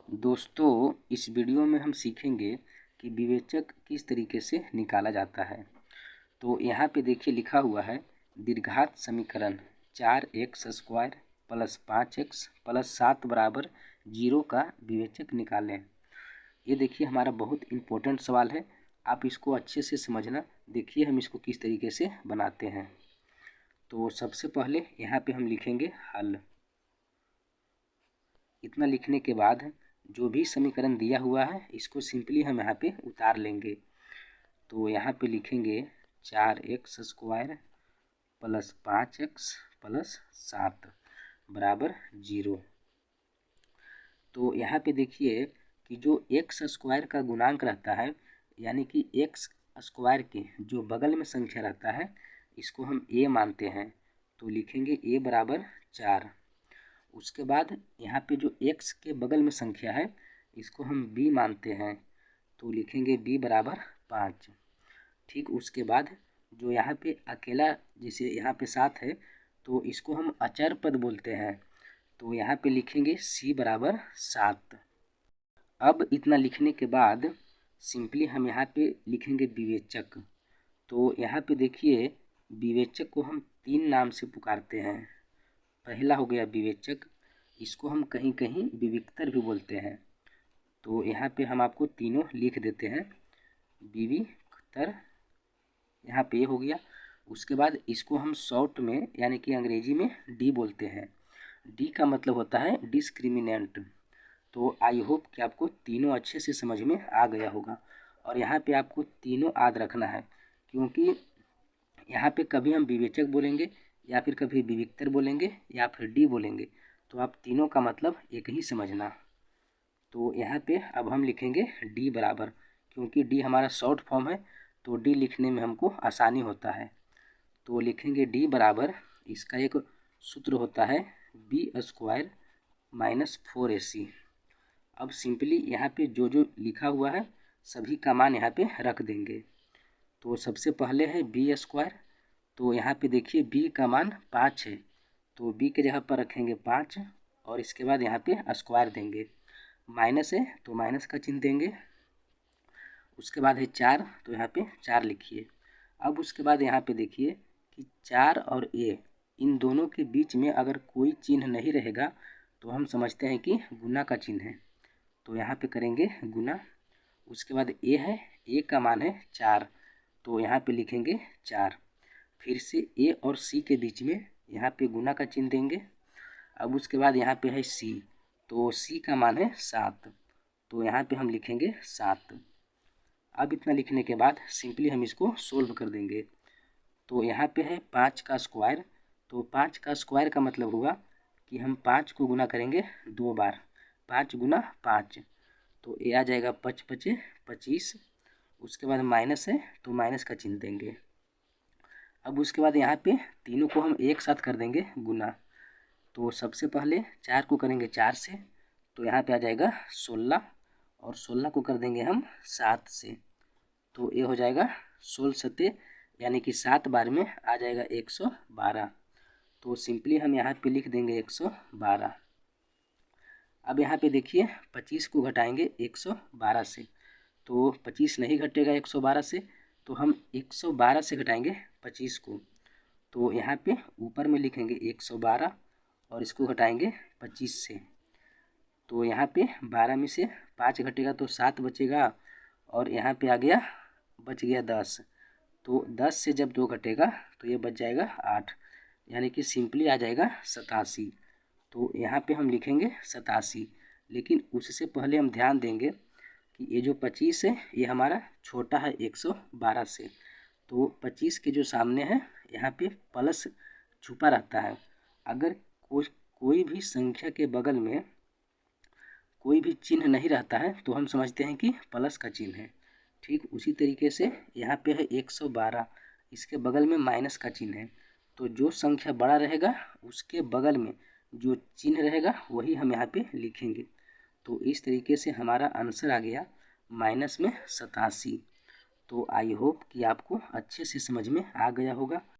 दोस्तों, इस वीडियो में हम सीखेंगे कि विवेचक किस तरीके से निकाला जाता है। तो यहाँ पे देखिए लिखा हुआ है दीर्घात समीकरण 4x² प्लस 5x प्लस 7 बराबर 0 का विवेचक निकालें। ये देखिए हमारा बहुत इम्पोर्टेंट सवाल है, आप इसको अच्छे से समझना। देखिए हम इसको किस तरीके से बनाते हैं। तो सबसे पहले यहाँ पे हम लिखेंगे हल। इतना लिखने के बाद जो भी समीकरण दिया हुआ है इसको सिंपली हम यहाँ पे उतार लेंगे। तो यहाँ पे लिखेंगे 4x² प्लस 5x प्लस 7 बराबर 0। तो यहाँ पे देखिए कि जो x² का गुणांक रहता है, यानी कि x² के जो बगल में संख्या रहता है इसको हम a मानते हैं। तो लिखेंगे a बराबर 4। उसके बाद यहाँ पे जो x के बगल में संख्या है इसको हम b मानते हैं। तो लिखेंगे b बराबर 5। ठीक उसके बाद जो यहाँ पे अकेला, जैसे यहाँ पे 7 है तो इसको हम अचर पद बोलते हैं। तो यहाँ पे लिखेंगे c बराबर 7। अब इतना लिखने के बाद सिंपली हम यहाँ पे लिखेंगे विवेचक। तो यहाँ पे देखिए विवेचक को हम 3 नाम से पुकारते हैं। पहला हो गया विवेचक, इसको हम कहीं कहीं विविक्तर भी बोलते हैं। तो यहाँ पे हम आपको तीनों लिख देते हैं। विविक्तर यहाँ पे हो गया। उसके बाद इसको हम शॉर्ट में यानी कि अंग्रेजी में डी बोलते हैं। डी का मतलब होता है डिस्क्रिमिनेंट। तो आई होप कि आपको तीनों अच्छे से समझ में आ गया होगा। और यहाँ पे आपको तीनों याद रखना है, क्योंकि यहाँ पे कभी हम विवेचक बोलेंगे या फिर कभी विविक्तर बोलेंगे या फिर डी बोलेंगे, तो आप तीनों का मतलब एक ही समझना। तो यहाँ पे अब हम लिखेंगे डी बराबर, क्योंकि डी हमारा शॉर्ट फॉर्म है तो डी लिखने में हमको आसानी होता है। तो लिखेंगे डी बराबर, इसका एक सूत्र होता है b² माइनस 4ac। अब सिंपली यहाँ पे जो जो लिखा हुआ है सभी का मान यहाँ पे रख देंगे। तो सबसे पहले है b²। तो यहाँ पे देखिए b का मान 5 है, तो b के जगह पर रखेंगे 5 और इसके बाद यहाँ पे स्क्वायर देंगे। माइनस है तो माइनस का चिन्ह देंगे। उसके बाद है 4, तो यहाँ पे 4 लिखिए। अब उसके बाद यहाँ पे देखिए कि 4 और a इन दोनों के बीच में अगर कोई चिन्ह नहीं रहेगा तो हम समझते हैं कि गुना का चिन्ह है। तो यहाँ पे करेंगे गुना। उसके बाद a है, a का मान है 4, तो यहाँ पे लिखेंगे 4। फिर से a और c के बीच में यहाँ पे गुना का चिन्ह देंगे। अब उसके बाद यहाँ पे है c, तो c का मान है 7, तो यहाँ पे हम लिखेंगे 7। अब इतना लिखने के बाद सिंपली हम इसको सोल्व कर देंगे। तो यहाँ पे है 5 का स्क्वायर। तो 5 का स्क्वायर का मतलब हुआ कि हम 5 को गुना करेंगे 2 बार। 5 गुना 5, तो ये आ जाएगा 5 पचे 25। उसके बाद माइनस है तो माइनस का चिन्ह देंगे। अब उसके बाद यहाँ पे तीनों को हम एक साथ कर देंगे गुना। तो सबसे पहले 4 को करेंगे 4 से, तो यहाँ पे आ जाएगा 16, और 16 को कर देंगे हम 7 से, तो ये हो जाएगा 16 सत्ते यानी कि 7 बार में आ जाएगा 112। तो सिंपली हम यहाँ पे लिख देंगे 112। अब यहाँ पे देखिए 25 को घटाएंगे 112 से, तो 25 नहीं घटेगा 112 से, तो हम 112 से घटाएंगे 25 को। तो यहाँ पे ऊपर में लिखेंगे 112 और इसको घटाएंगे 25 से। तो यहाँ पे 12 में से 5 घटेगा तो 7 बचेगा, और यहाँ पे आ गया बच गया 10। तो 10 से जब 2 घटेगा तो ये बच जाएगा 8, यानी कि सिंपली आ जाएगा 87। तो यहाँ पे हम लिखेंगे 87, लेकिन उससे पहले हम ध्यान देंगे कि ये जो 25 है ये हमारा छोटा है 112 से। तो 25 के जो सामने है यहाँ पे प्लस छुपा रहता है। अगर कोई भी संख्या के बगल में कोई भी चिन्ह नहीं रहता है तो हम समझते हैं कि प्लस का चिन्ह है। ठीक उसी तरीके से यहाँ पे है 112, इसके बगल में माइनस का चिन्ह है। तो जो संख्या बड़ा रहेगा उसके बगल में जो चिन्ह रहेगा वही हम यहाँ पे लिखेंगे। तो इस तरीके से हमारा आंसर आ गया माइनस में 87। तो आई होप कि आपको अच्छे से समझ में आ गया होगा।